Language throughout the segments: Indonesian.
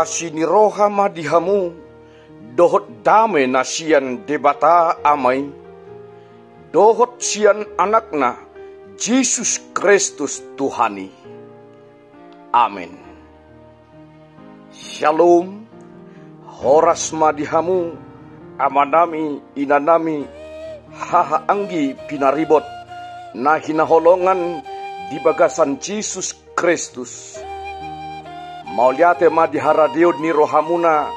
asini roha madihamu dohot dame nasian debata amai dohot sian anakna Yesus Kristus Tuhani. Amin. Shalom. Horas madihamu amanami inanami haha anggi pinaribot na hinaholongan di bagasan Yesus Kristus. Mauliate madiharadio ni rohamuna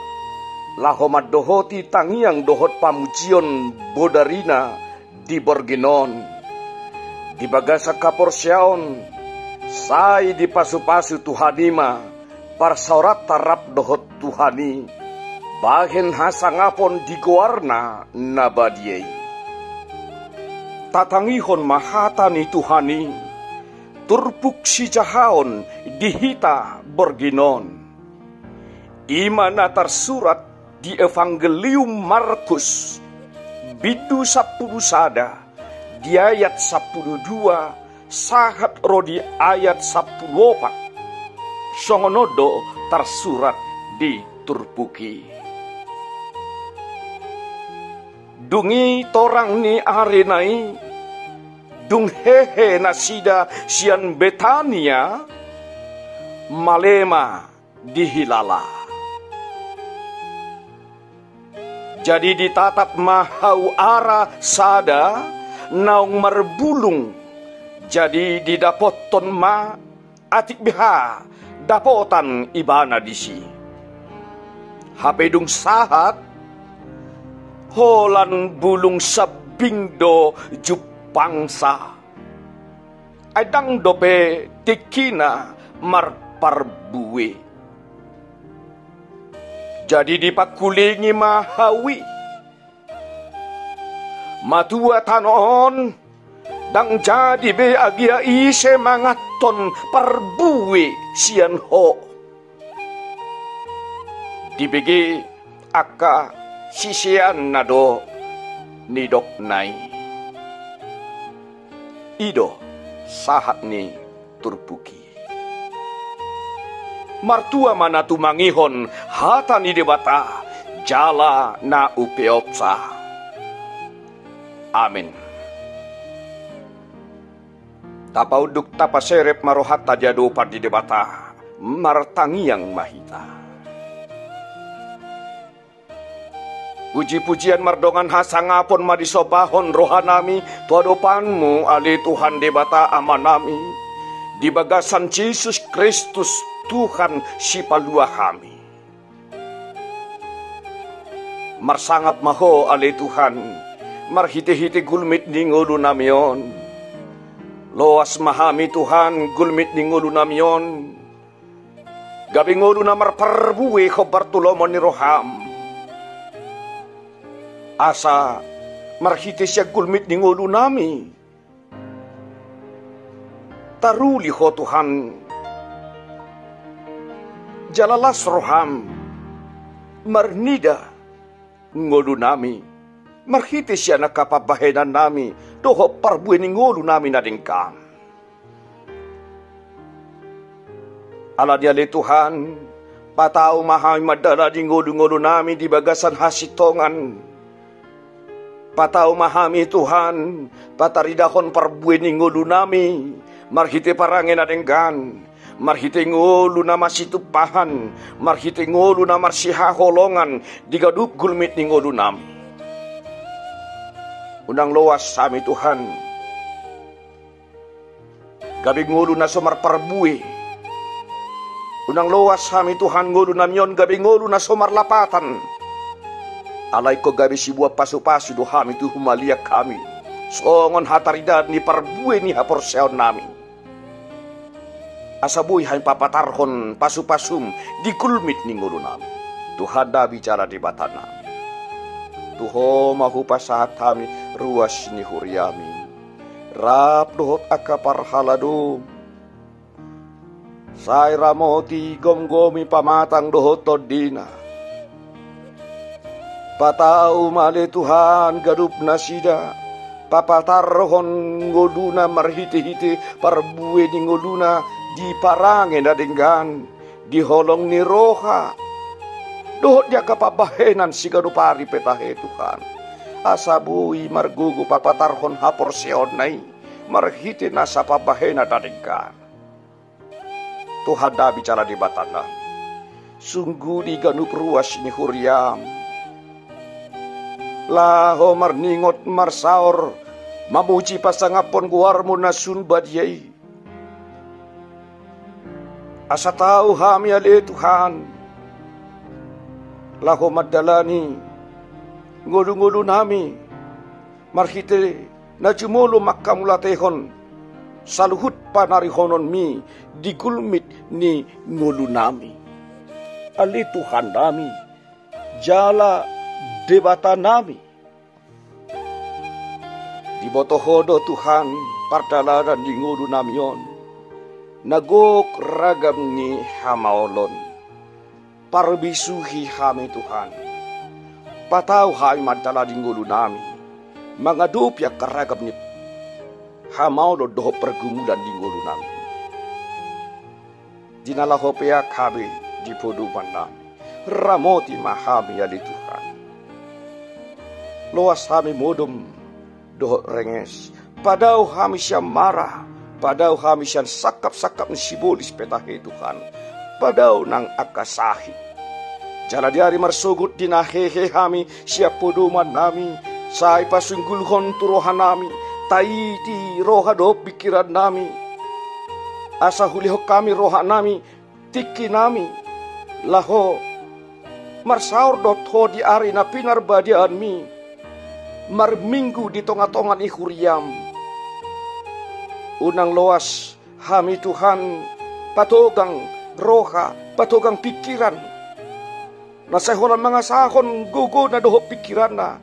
lahomad dohoti tangiang dohot pamujion bodarina di borginon. Di bagasa kaporsyaon sai di pasu-pasu Tuhanima parsaurat tarap dohot Tuhani bahen hasangapon di goarna nabadiei. Tatangihon mahata ni Tuhani turpuk si jahaon dihita borginon. Imana tersurat di Evangelium Markus bidu 10 sada di ayat 12 sahat rodi ayat 14 songonodo tersurat di turpuki. Dungi torang ni arenai dung hehe nasida sian Betania malema dihilala. Jadi ditatap mahau ara sada naung marbulung. Jadi didapoton ma atik biha dapotan ibana disi. Hapedung sahat holan bulung sabingdo jupangsa. Adang dope tikina marparbuwe. Jadi dipakulingi mahawi matua tanon dang jadi be agia ise mangaton parbuwe sian ho. Dibege aka sisian nado nidok nai. Ido sahat ni turpuki. Martua mana tumangihon hata ni debata jala na upeopsa. Amin. Tapauduk tapaserep marohat tajado pardi debata martangiang mahita. Puji-pujian mardongan hasangapon madisopahon rohanami tuadopanmu ali Tuhan debata amanami di bagasan Yesus Kristus Tuhan si palua kami. Marsangat maho ali Tuhan marhite-hite gulmit ni ngulu namion. Loas mahami Tuhan gulmit ni ngulu namion. Gabi ngulu na marparbuwe khobar tulomon ni roham. Asa marhite siya gulmit ni ngulu nami. Taruli ho Tuhan. Jalalas roham. Marnida ngulu nami. Marhite siya nakapabahenan nami doho parbuin ngulu nami nadingkam. Ala dia le Tuhan patau mahai madala di ngulu-ngulu nami di bagasan hasitongan. Patau mahami Tuhan pataridahon parbuin ngulu nami marhite parangen nadingkan. Marhite ngulu na masitupahan, marhite ngulu na marsihaholongan digadup gulmit ni ngulu nami. Unang loas sami Tuhan. Gabi ngulu na somar parbuwe. Unang loas sami Tuhan ngulu namyon gabi ngulu na somar lapatan. Alay ko gabi si buah pasu-pasu dohami tu humaliak kami. Songon hataridad ni parbuwe ni haporseon nami. Asabuy hain papatarhon pasu-pasum di kulmit ni ngulu nami. Tuhan da bicara di bata nami. Tuho mahu pasahat kami ruas ni huriami. Rap dohot akapar halado. Sai ramoti gomgomi pamatang dohot todina. Patau male Tuhan gadup nasida. Papatarhon ngoluna marhiti-hiti parbuwe ni ngoluna di parangen adenggan. Di holong ni roha Dohot dia kapabahenan si ganupari petahe Tuhan. Asabui margugu papatarhon hapor sionai. Marhiti nasa pabahena dadingkan. Tuhan dah bicara di batana. Sungguh di ganup ruas ni huriam. Laho marningot marsaor. Mamuji pasangapon guarmu nasun badiai. Asa tahu hami ale Tuhan. Laho madalani. Ngulu-ngulu nami. Marhite na jumolo makamulatehon. Saluhut panarihonon mi. Digulmit ni ngulu nami. Ali Tuhan nami. Jala debata nami. Di botohodo Tuhan pardalaran di ngulu namion. Nagok ragam ni hamaolon. Parbisuhi hami Tuhan. Patau hai madala di ngulu nami. Mangadup ya karagam ni hamaolon doho pergumulan di ngulu nami. Dinalahopea kabe di poduman nami. Ramoti mahami ali Tuhan. Loas hami modom doh renges. Padau hami siya marah. Padau hami siya sakap-sakap ni sibolis petahe Tuhan. Padau nang akasahi. Jala diari marsugut dinahehe hami siya poduman nami. Say pasunggulhon turohan nami. Taiti roha do pikiran nami. Asa huliho kami roha nami. Tiki nami. Laho marsaur dot ho di ari na pinarbadian mi. Marminggu di tonga-tongan ihuriam. Unang loas hami Tuhan patogang roha, patogang pikiran. Nasahonan mga sahon gugo na doho pikiran na.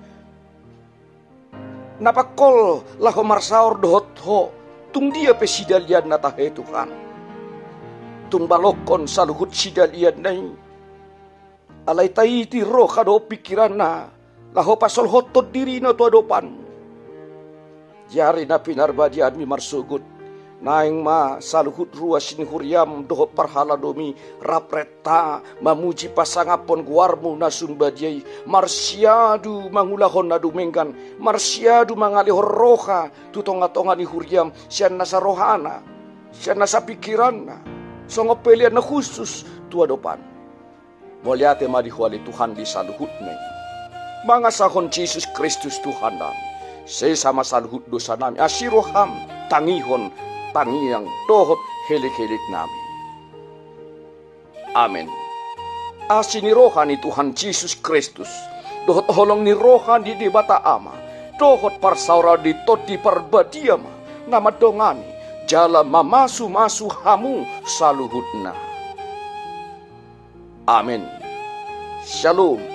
Napakol laho marsaur dohot ho. Tung dia pesidalian na tahe Tuhan. Tung balokon saluhut sidalian na. Alay taiti roha doho pikiran na. Laho pasol hotod diri na tuadopan. Jari na pinarbadian mi marsugut. Naing ma saluhut ruas ni huriam doho parhala domi. Rapreta mamuji pasangapon guarmu nasun badiai. Marsiadu mangulahon na dumenggan. Marsiadu mangalihor roha. Tutonga-tonga ni huriam. Siyan nasa rohana. Siyan nasa pikiran na. Songopelian na khusus tuadopan. Muliate madihuali Tuhan di saluhut na. Mga sahon Jesus Kristus Tuhan namin. Sesama saluhut dosa namin. Asiroham tangihon tangiyang tohot helik-helik namin. Amen. Asinirohan ni Tuhan Jesus Kristus. Dohot holong ni rohan di bata ama. Dohot parsaura di toti parbadiama. Nama dongani. Jala mamasu-masu hamu saluhut na. Amen. Shalom.